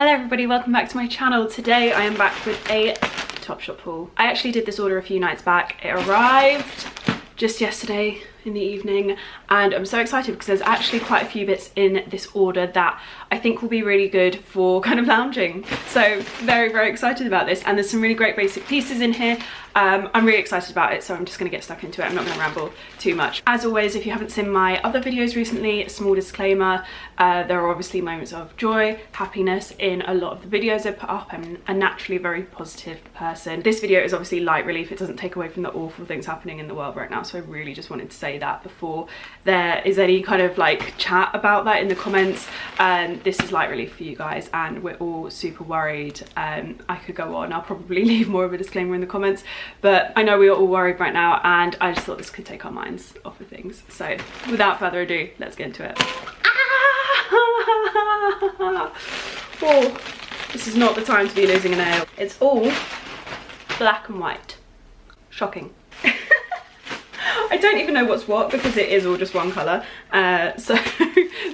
Hello everybody, welcome back to my channel. Today I am back with a Topshop haul. I actually did this order a few nights back. It arrived just yesterday in the evening and I'm so excited because there's actually quite a few bits in this order that I think will be really good for kind of lounging. So very excited about this, and there's some really great basic pieces in here. I'm really excited about it, so I'm just going to get stuck into it. I'm not going to ramble too much. As always, if you haven't seen my other videos recently, a small disclaimer, there are obviously moments of joy, happiness in a lot of the videos I put up. I'm a naturally very positive person. This video is obviously light relief. It doesn't take away from the awful things happening in the world right now, so I really just wanted to say that before there is any kind of like chat about that in the comments. This is light relief for you guys, and we're all super worried. I could go on. I'll probably leave more of a disclaimer in the comments, but I know we are all worried right now, and I just thought this could take our minds off of things. So without further ado, let's get into it. Oh, this is not the time to be losing a nail. It's all black and white. Shocking. I don't even know what's what because it is all just one colour, so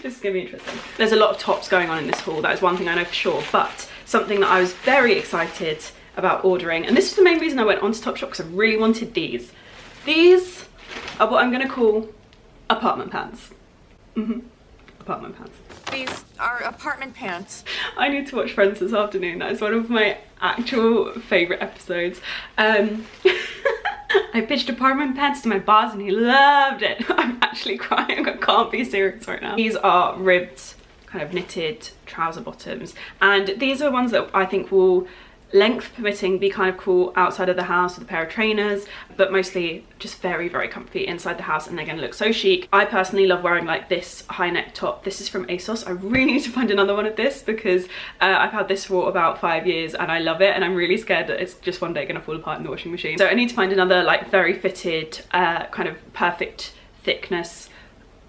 this is going to be interesting. There's a lot of tops going on in this haul, that is one thing I know for sure, but something that I was very excited about ordering, and this is the main reason I went onto Topshop, because I really wanted these. These are what I'm going to call apartment pants. Apartment pants. These are apartment pants. I need to watch Friends this afternoon. That is one of my actual favourite episodes. I pitched apartment pants to my boss and he loved it. I'm actually crying. I can't be serious right now. These are ribbed, kind of knitted trouser bottoms, and these are ones that I think will, length permitting, be kind of cool outside of the house with a pair of trainers, but mostly just very comfy inside the house, and they're gonna look so chic. I personally love wearing like this high neck top. This is from ASOS. I really need to find another one of this because I've had this for about 5 years and I love it, and I'm really scared that it's just one day gonna fall apart in the washing machine. So I need to find another like very fitted, kind of perfect thickness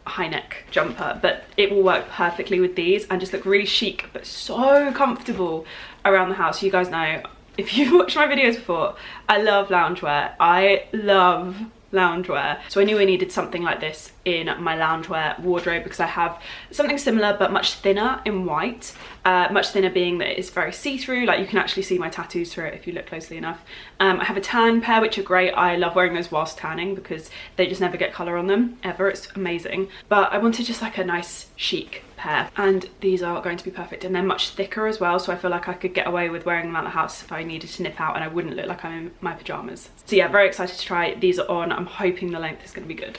high neck jumper, but it will work perfectly with these and just look really chic but so comfortable around the house. You guys know, if you've watched my videos before, I love loungewear. I love loungewear, so I knew I needed something like this in my loungewear wardrobe because I have something similar but much thinner in white. Much thinner being that it's very see-through, like you can actually see my tattoos through it if you look closely enough. I have a tan pair which are great. I love wearing those whilst tanning because they just never get colour on them ever. It's amazing, but I wanted just like a nice chic pair, and these are going to be perfect, and they're much thicker as well, so I feel like I could get away with wearing them out the house if I needed to nip out and I wouldn't look like I'm in my pyjamas. So yeah, very excited to try these are on. I'm hoping the length is going to be good.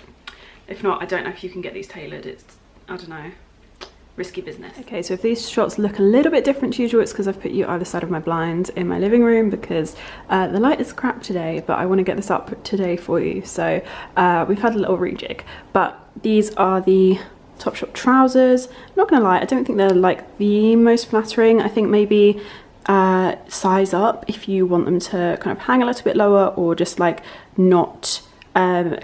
If not, I don't know if you can get these tailored. It's, I don't know, risky business. Okay, so if these shots look a little bit different to usual, it's because I've put you either side of my blinds in my living room because the light is crap today, but I want to get this up today for you. So we've had a little rejig, but these are the Topshop trousers. I'm not gonna lie, I don't think they're like the most flattering. I think maybe size up if you want them to kind of hang a little bit lower or just like not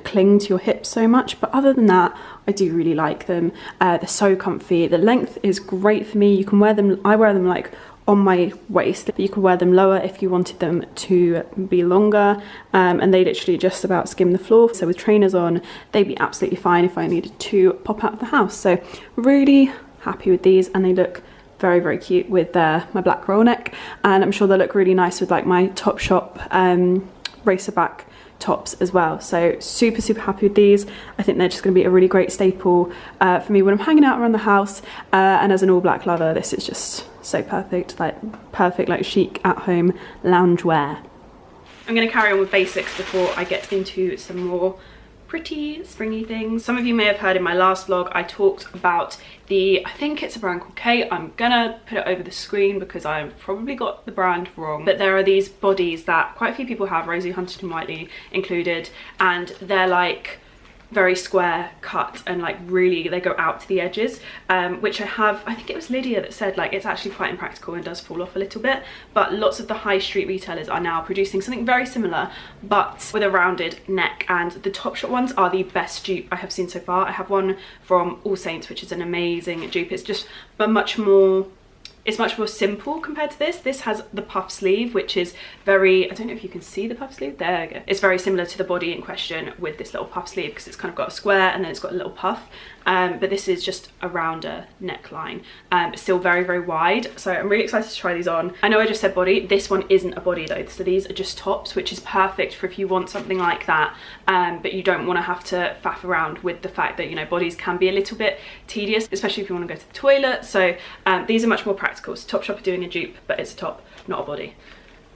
cling to your hips so much, but other than that I do really like them. They're so comfy. The length is great for me. You can wear them, I wear them like on my waist, but you could wear them lower if you wanted them to be longer, and they literally just about skim the floor. So with trainers on, they'd be absolutely fine if I needed to pop out of the house. So really happy with these, and they look very cute with my black roll neck, and I'm sure they'll look really nice with like my Topshop racer back tops as well. So super happy with these. I think they're just going to be a really great staple for me when I'm hanging out around the house, and as an all black lover, this is just so perfect like chic at home loungewear. I'm going to carry on with basics before I get into some more pretty springy things. Some of you may have heard in my last vlog I talked about the, I think it's a brand called Kate. I'm gonna put it over the screen because I've probably got the brand wrong, but there are these bodies that quite a few people have, Rosie Huntington-Whiteley included, and they're like very square cut and like really they go out to the edges, which I think it was Lydia that said like it's actually quite impractical and does fall off a little bit, but lots of the high street retailers are now producing something very similar but with a rounded neck, and the Topshop ones are the best dupe I have seen so far. I have one from All Saints which is an amazing dupe. It's just much more simple compared to this. This has the puff sleeve, which is very, I don't know if you can see the puff sleeve, there you go. It's very similar to the body in question with this little puff sleeve because it's kind of got a square and then it's got a little puff. but this is just a rounder neckline, still very, very wide. So I'm really excited to try these on. I know I just said body, this one isn't a body though, so these are just tops, which is perfect for if you want something like that, but you don't want to have to faff around with the fact that, you know, bodies can be a little bit tedious, especially if you want to go to the toilet. So these are much more practical. So Topshop are doing a dupe, but it's a top, not a body.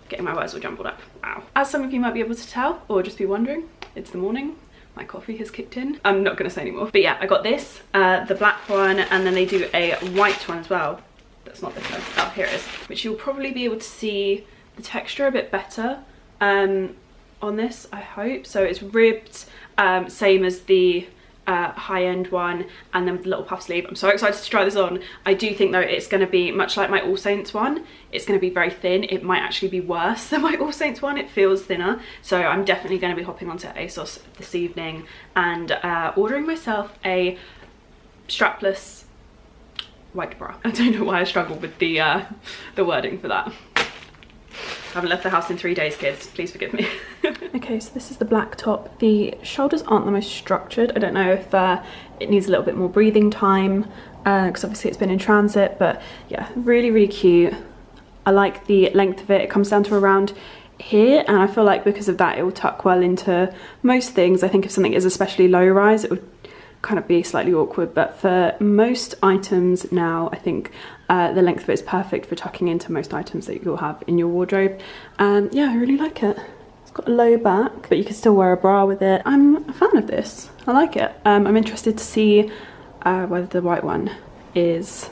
Getting my words all jumbled up. Wow. As some of you might be able to tell, or just be wondering, it's the morning. My coffee has kicked in. I'm not going to say anymore. But yeah, I got this, the black one, and then they do a white one as well. That's not this one. Oh, here it is. Which you'll probably be able to see the texture a bit better on this, I hope. So it's ribbed, same as the high-end one, and then with the little puff sleeve. I'm so excited to try this on. I do think though it's going to be much like my All Saints one. It's going to be very thin. It might actually be worse than my All Saints one. It feels thinner. So I'm definitely going to be hopping onto ASOS this evening and ordering myself a strapless white bra. I don't know why I struggled with the wording for that. I haven't left the house in 3 days, kids. Please forgive me. Okay, so this is the black top. The shoulders aren't the most structured. I don't know if it needs a little bit more breathing time, because obviously it's been in transit, but yeah, really, really cute. I like the length of it. It comes down to around here, and I feel like because of that, it will tuck well into most things. I think if something is especially low rise, it would kind of be slightly awkward, but for most items now, I think the length of it is perfect for tucking into most items that you'll have in your wardrobe. And yeah, I really like it. It's got a low back, but you can still wear a bra with it. I'm a fan of this. I like it. I'm interested to see whether the white one is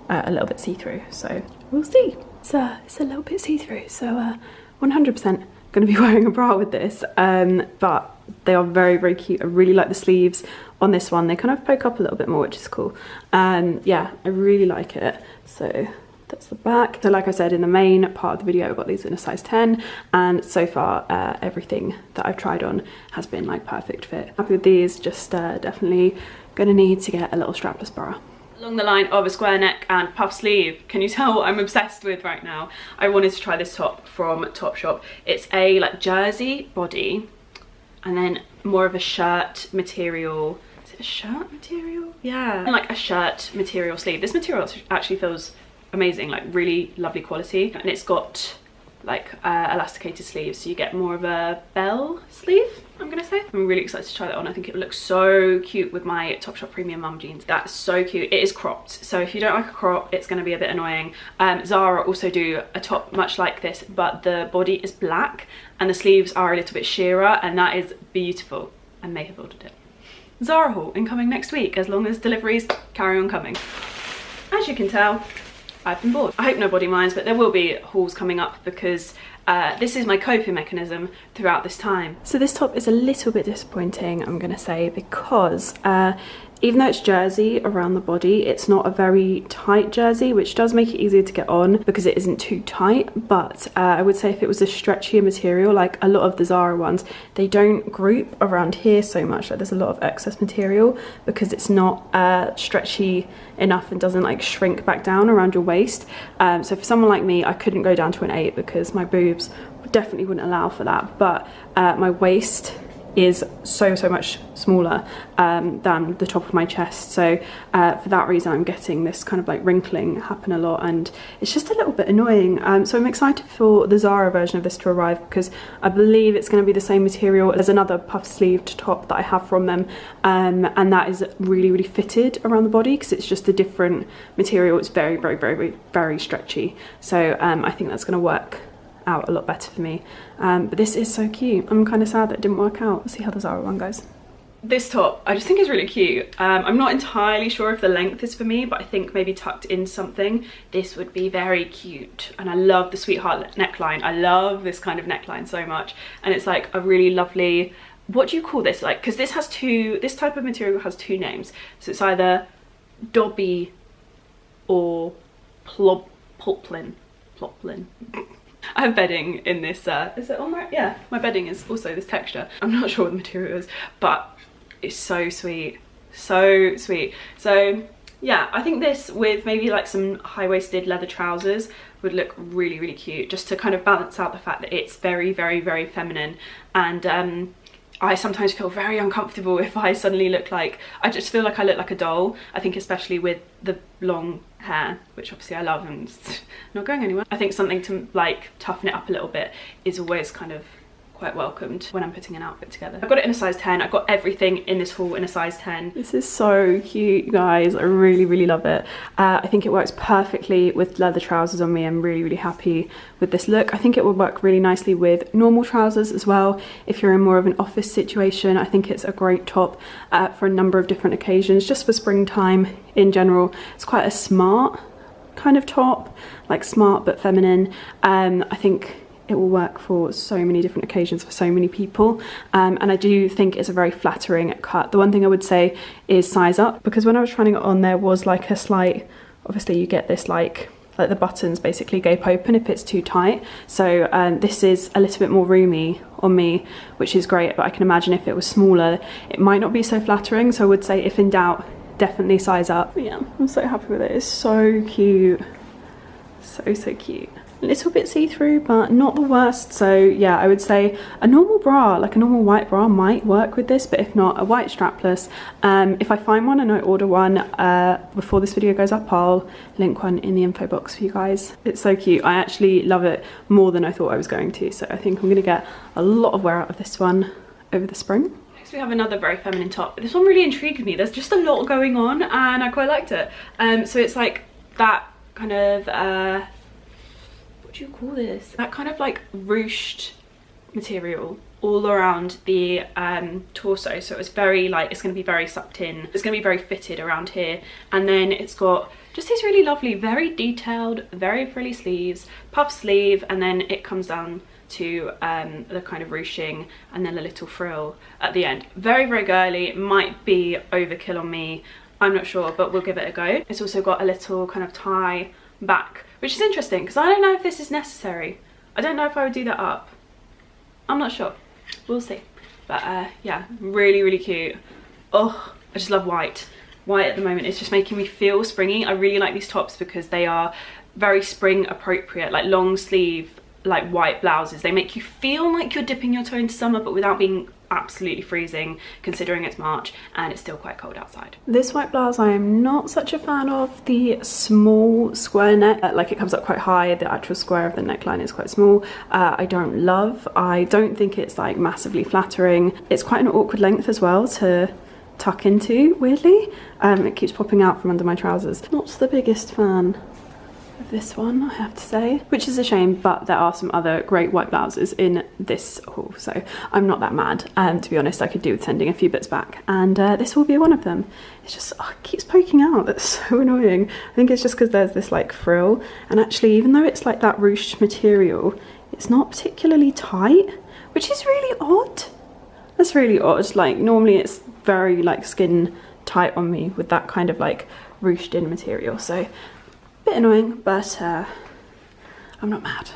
a little bit see-through, so we'll see. It's a little bit see-through, so 100% going to be wearing a bra with this, but they are very, very cute. I really like the sleeves on this one. They kind of poke up a little bit more, which is cool. Yeah, I really like it. So that's the back. So like I said, in the main part of the video, I got these in a size 10, and so far everything that I've tried on has been like perfect fit. Happy with these, just definitely gonna need to get a little strapless bra. Along the line of a square neck and puff sleeve, can you tell what I'm obsessed with right now? I wanted to try this top from Topshop. It's a like jersey body, and then more of a shirt material. Is it a shirt material? Yeah, and like a shirt material sleeve. This material actually feels amazing, like really lovely quality, and it's got like elasticated sleeves, so you get more of a bell sleeve, I'm gonna say. I'm really excited to try that on. I think it would look so cute with my Topshop premium mum jeans. That's so cute. It is cropped, so if you don't like a crop, it's gonna be a bit annoying. Zara also do a top much like this, but the body is black and the sleeves are a little bit sheerer, and that is beautiful. I may have ordered it. Zara haul incoming next week, as long as deliveries carry on coming. As you can tell, I've been bored. I hope nobody minds, but there will be hauls coming up because this is my coping mechanism throughout this time. So this top is a little bit disappointing, I'm gonna say, because even though it's jersey around the body, it's not a very tight jersey, which does make it easier to get on because it isn't too tight. But I would say if it was a stretchier material, like a lot of the Zara ones, they don't group around here so much. Like there's a lot of excess material because it's not stretchy enough and doesn't like shrink back down around your waist. So for someone like me, I couldn't go down to an 8 because my boobs definitely wouldn't allow for that. But my waist is so much smaller than the top of my chest, so for that reason I'm getting this kind of like wrinkling happen a lot, and it's just a little bit annoying. So I'm excited for the Zara version of this to arrive because I believe it's going to be the same material as another puff sleeved top that I have from them, and that is really fitted around the body because it's just a different material. It's very stretchy, so I think that's going to work out a lot better for me. But this is so cute. I'm kind of sad that it didn't work out. We'll see how the Zara one goes. This top I just think is really cute. I'm not entirely sure if the length is for me, but I think maybe tucked in something this would be very cute. And I love the sweetheart neckline. I love this kind of neckline so much, and it's like a really lovely, what do you call this, like, because this has this type of material has two names, so it's either Dobby or Poplin. I have bedding in this, is it on right? Yeah, my bedding is also this texture. I'm not sure what the material is, but it's so sweet, so sweet. So yeah, I think this with maybe like some high-waisted leather trousers would look really cute, just to kind of balance out the fact that it's very feminine. And I sometimes feel very uncomfortable if I suddenly look like, I just feel like I look like a doll. I think especially with the long hair, which obviously I love and it's not going anywhere. I think something to like toughen it up a little bit is always kind of quite welcomed when I'm putting an outfit together. I've got it in a size 10. I've got everything in this haul in a size 10. This is so cute, you guys. I really love it. I think it works perfectly with leather trousers on me. I'm really happy with this look. I think it would work really nicely with normal trousers as well. If you're in more of an office situation, I think it's a great top for a number of different occasions, just for springtime in general. It's quite a smart kind of top, like smart but feminine. I think it will work for so many different occasions for so many people, and I do think it's a very flattering cut. The one thing I would say is size up, because when I was trying it on there was like a slight, obviously you get this like the buttons basically gape open if it's too tight, so this is a little bit more roomy on me, which is great, but I can imagine if it was smaller it might not be so flattering, so I would say if in doubt definitely size up. But yeah, I'm so happy with it. It's so cute, so cute. A little bit see-through but not the worst, so yeah, I would say a normal bra, like a normal white bra might work with this, but if not, a white strapless. If I find one and I order one before this video goes up, I'll link one in the info box for you guys. It's so cute. I actually love it more than I thought I was going to, so I think I'm gonna get a lot of wear out of this one over the spring. Next we have another very feminine top. This one really intrigued me. There's just a lot going on and I quite liked it. So it's like that kind of what do you call this? That kind of like ruched material all around the torso, so it's very like, it's going to be very sucked in, it's going to be very fitted around here, and then it's got just these really lovely, very detailed, very frilly sleeves, puff sleeve, and then it comes down to the kind of ruching and then a little frill at the end. Very girly. It might be overkill on me, I'm not sure, but we'll give it a go. It's also got a little kind of tie back, which is interesting because I don't know if this is necessary. I don't know if I would do that up. I'm not sure. We'll see. But yeah, really cute. Oh, I just love white. White at the moment is just making me feel springy. I really like these tops because they are very spring appropriate, like long sleeve, like white blouses. They make you feel like you're dipping your toe into summer, but without being absolutely freezing, considering it's March and it's still quite cold outside. This white blouse I am not such a fan of. The small square neck, like it comes up quite high, the actual square of the neckline is quite small. I don't love. I don't think it's like massively flattering. It's quite an awkward length as well to tuck into, weirdly. It keeps popping out from under my trousers. Not the biggest fan of this one, I have to say, which is a shame, but there are some other great white blouses in this haul, so I'm not that mad. To be honest, I could do with sending a few bits back, and this will be one of them. It's just, oh, it keeps poking out. That's so annoying. I think it's just because there's this like frill, and actually even though it's like that ruched material, it's not particularly tight, which is really odd. That's really odd. Like normally it's very like skin tight on me with that kind of like ruched in material, so bit annoying, but I'm not mad.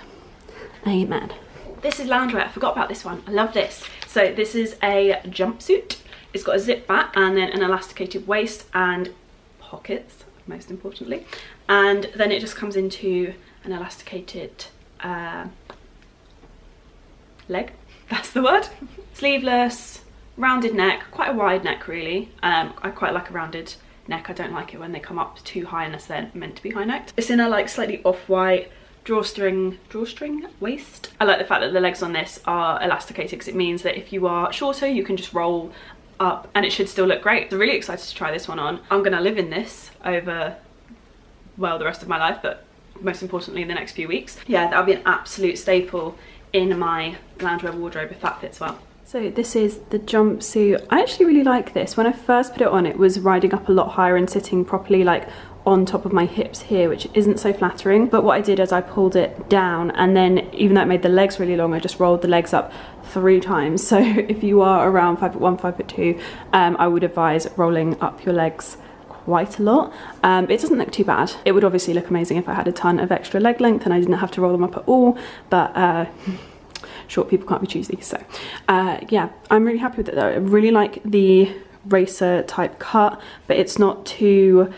I ain't mad. This is loungewear. I forgot about this one. I love this. So this is a jumpsuit. It's got a zip back and then an elasticated waist and pockets, most importantly. And then it just comes into an elasticated leg. That's the word. Sleeveless, rounded neck, quite a wide neck really. I quite like a rounded neck. I don't like it when they come up too high unless they're meant to be high necked. It's in a like slightly off-white drawstring waist. I like the fact that the legs on this are elasticated because it means that if you are shorter you can just roll up and it should still look great. I'm really excited to try this one on. I'm gonna live in this over, well, the rest of my life, but most importantly in the next few weeks. Yeah, that'll be an absolute staple in my loungewear wardrobe if that fits well. So this is the jumpsuit. I actually really like this. When I first put it on, it was riding up a lot higher and sitting properly like on top of my hips here, which isn't so flattering. But what I did is I pulled it down, and then even though it made the legs really long, I just rolled the legs up 3 times. So if you are around 5'1", 5'2", I would advise rolling up your legs quite a lot. It doesn't look too bad. It would obviously look amazing if I had a ton of extra leg length and I didn't have to roll them up at all, but short people can't be choosy. So yeah, I'm really happy with it though. I really like the racer type cut, but it's not too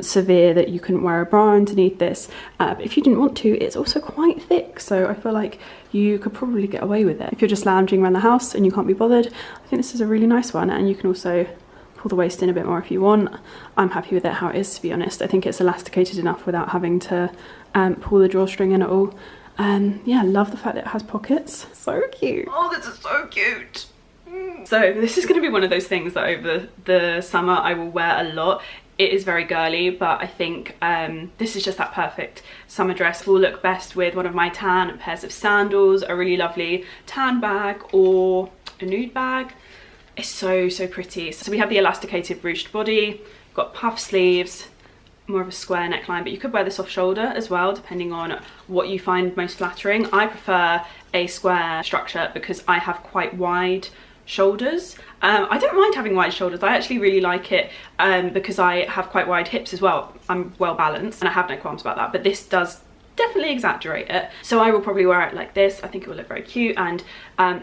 severe that you couldn't wear a bra underneath this, but if you didn't want to, it's also quite thick, so I feel like you could probably get away with it. If you're just lounging around the house and you can't be bothered, I think this is a really nice one, and you can also pull the waist in a bit more if you want. I'm happy with it how it is, to be honest. I think it's elasticated enough without having to pull the drawstring in at all. Yeah, I love the fact that it has pockets. So cute. Oh, this is so cute. So this is going to be one of those things that over the summer I will wear a lot. It is very girly, but I think this is just that perfect summer dress. Will look best with one of my tan pairs of sandals, a really lovely tan bag, or a nude bag. It's so pretty. So we have the elasticated ruched body, got puff sleeves, more of a square neckline, but you could wear this off shoulder as well, depending on what you find most flattering. I prefer a square structure because I have quite wide shoulders. I don't mind having wide shoulders. I actually really like it because I have quite wide hips as well. I'm well balanced and I have no qualms about that, but this does definitely exaggerate it. So I will probably wear it like this. I think it will look very cute, and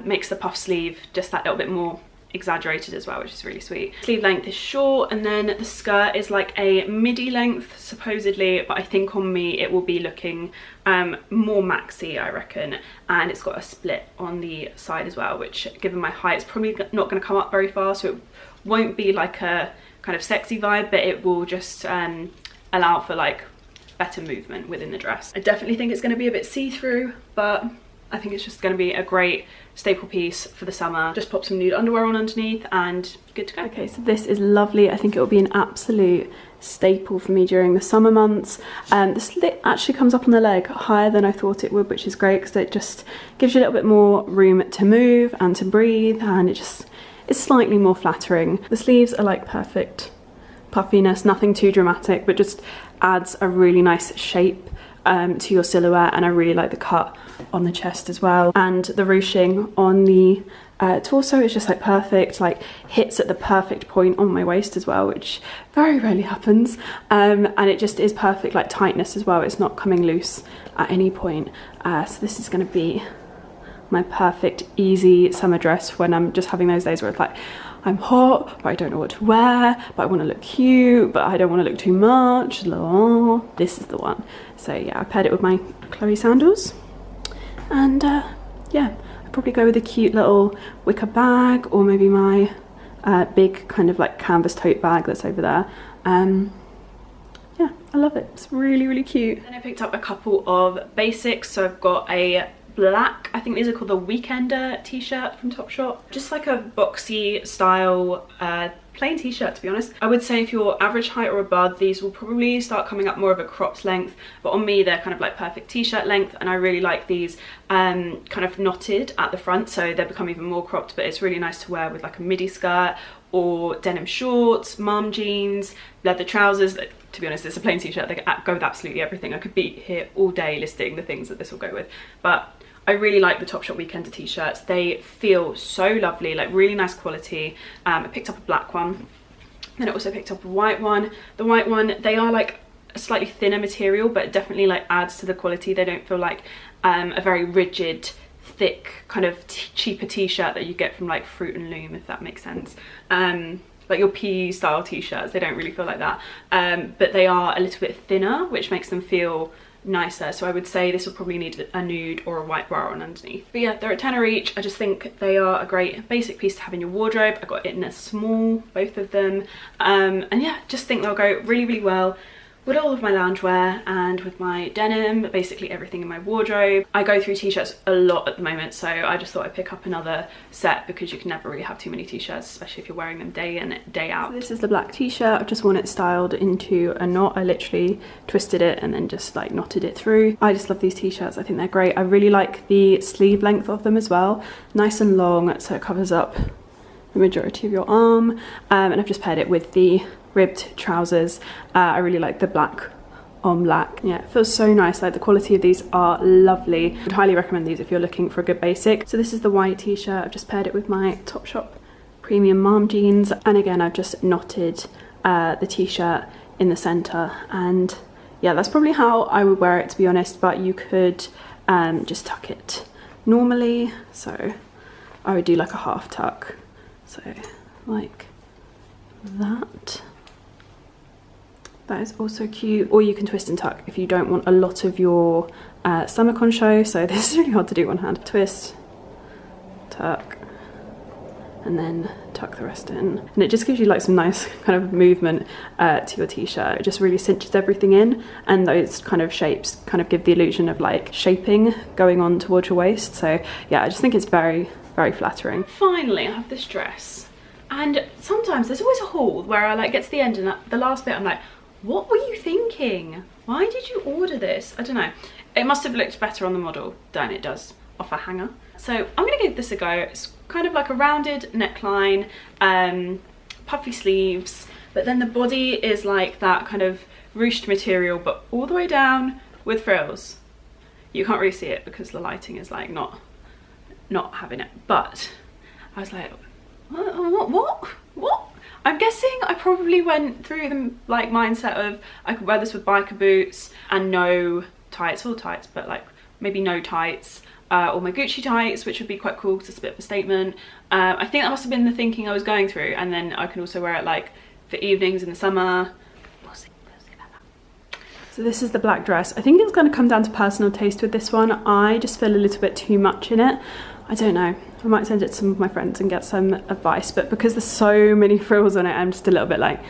makes the puff sleeve just that little bit more exaggerated as well, which is really sweet. Sleeve length is short, and then the skirt is like a midi length supposedly, but I think on me it will be looking more maxi, I reckon, and it's got a split on the side as well, which given my height is probably not going to come up very far, so it won't be like a kind of sexy vibe, but it will just allow for like better movement within the dress. I definitely think it's going to be a bit see-through, but I think it's just going to be a great staple piece for the summer. Just pop some nude underwear on underneath and good to go. Okay, so this is lovely. I think it will be an absolute staple for me during the summer months. The slit actually comes up on the leg higher than I thought it would, which is great because it just gives you a little bit more room to move and to breathe, and it just is slightly more flattering. The sleeves are like perfect puffiness, nothing too dramatic, but just adds a really nice shape to your silhouette, and I really like the cut on the chest as well, and the ruching on the torso is just like perfect, like hits at the perfect point on my waist as well, which very rarely happens, and it just is perfect like tightness as well. It's not coming loose at any point, so this is going to be my perfect easy summer dress when I'm just having those days where it's like I'm hot but I don't know what to wear, but I want to look cute but I don't want to look too much. This is the one. So yeah, I paired it with my Chloe sandals, and yeah, I'd probably go with a cute little wicker bag, or maybe my big kind of like canvas tote bag that's over there. Yeah, I love it. It's really cute. Then I picked up a couple of basics. So I've got a black, I think these are called the Weekender t-shirt from Topshop, just like a boxy style plain t-shirt, to be honest. I would say if you're average height or above, these will probably start coming up more of a cropped length, but on me they're kind of like perfect t-shirt length, and I really like these kind of knotted at the front, so they become even more cropped, but it's really nice to wear with like a midi skirt or denim shorts, mom jeans, leather trousers. To be honest, it's a plain t-shirt, they go with absolutely everything. I could be here all day listing the things that this will go with, but I really like the Topshop Weekender t-shirts. They feel so lovely, like really nice quality. I picked up a black one, then I also picked up a white one. The white one, they are like a slightly thinner material, but it definitely like adds to the quality. They don't feel like a very rigid, thick kind of cheaper t-shirt that you get from like Fruit and Loom, if that makes sense. Like your PE style t-shirts, they don't really feel like that, but they are a little bit thinner, which makes them feel nicer. So I would say this will probably need a nude or a white bra on underneath. But yeah, they're a tenner each. I just think they are a great basic piece to have in your wardrobe. I got it in a small, both of them, and yeah, just think they'll go really well with all of my loungewear and with my denim, basically everything in my wardrobe. I go through t-shirts a lot at the moment, so I just thought I'd pick up another set because you can never really have too many t-shirts, especially if you're wearing them day in, day out. So this is the black t-shirt. I've just worn it styled into a knot. I literally twisted it and then just like knotted it through. I just love these t-shirts. I think they're great. I really like the sleeve length of them as well. Nice and long, so it covers up the majority of your arm, and I've just paired it with the ribbed trousers. I really like the black on black. Yeah, it feels so nice. Like the quality of these are lovely. I would highly recommend these if you're looking for a good basic. So this is the white t-shirt. I've just paired it with my Topshop premium mom jeans, and again I've just knotted the t-shirt in the center, and yeah, that's probably how I would wear it, to be honest, but you could just tuck it normally. So I would do like a half tuck, so like that. That is also cute. Or you can twist and tuck if you don't want a lot of your stomach on show. So this is really hard to do one hand. Twist, tuck, and then tuck the rest in. And it just gives you like some nice kind of movement to your t-shirt. It just really cinches everything in, and those kind of shapes kind of give the illusion of like shaping going on towards your waist. So yeah, I just think it's very, very flattering. Finally, I have this dress. And sometimes there's always a haul where I like get to the end and the last bit I'm like, what were you thinking? Why did you order this? I don't know. It must have looked better on the model than it does off a hanger. So I'm gonna give this a go. It's kind of like a rounded neckline, puffy sleeves, but then the body is like that kind of ruched material, but all the way down with frills. You can't really see it because the lighting is like not having it, but I was like, what? I'm guessing I probably went through the like mindset of I could wear this with biker boots and no tights, or tights, but like maybe no tights, or my Gucci tights, which would be quite cool because it's a bit of a statement. I think that must have been the thinking I was going through, and then I can also wear it like for evenings in the summer. We'll see about that. So this is the black dress. I think it's going to come down to personal taste with this one. I just feel a little bit too much in it. I don't know. I might send it to some of my friends and get some advice, but because there's so many frills on it, I'm just a little bit like,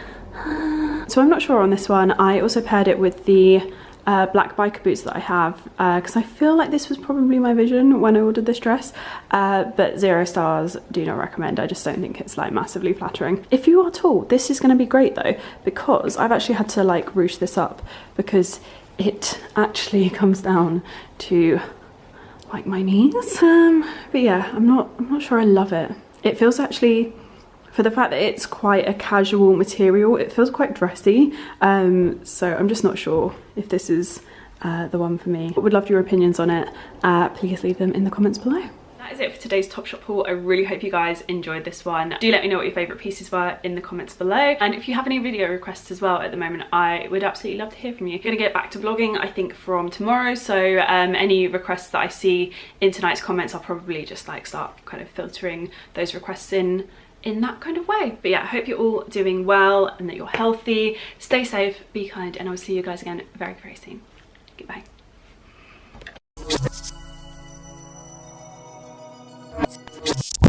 so I'm not sure on this one. I also paired it with the black biker boots that I have, because I feel like this was probably my vision when I ordered this dress, but 0 stars, do not recommend. I just don't think it's like massively flattering. If you are tall, this is going to be great though, because I've actually had to like ruche this up because it actually comes down to like my knees. But yeah, I'm not sure I love it. It feels actually, for the fact that it's quite a casual material, it feels quite dressy. So I'm just not sure if this is the one for me. I would love your opinions on it. Please leave them in the comments below. That is it for today's Topshop haul. I really hope you guys enjoyed this one. Do let me know what your favourite pieces were in the comments below. And if you have any video requests as well at the moment, I would absolutely love to hear from you. I'm going to get back to vlogging, I think, from tomorrow. So any requests that I see in tonight's comments, I'll probably just like start kind of filtering those requests in that kind of way. But yeah, I hope you're all doing well and that you're healthy. Stay safe, be kind, and I'll see you guys again very, very soon. Goodbye.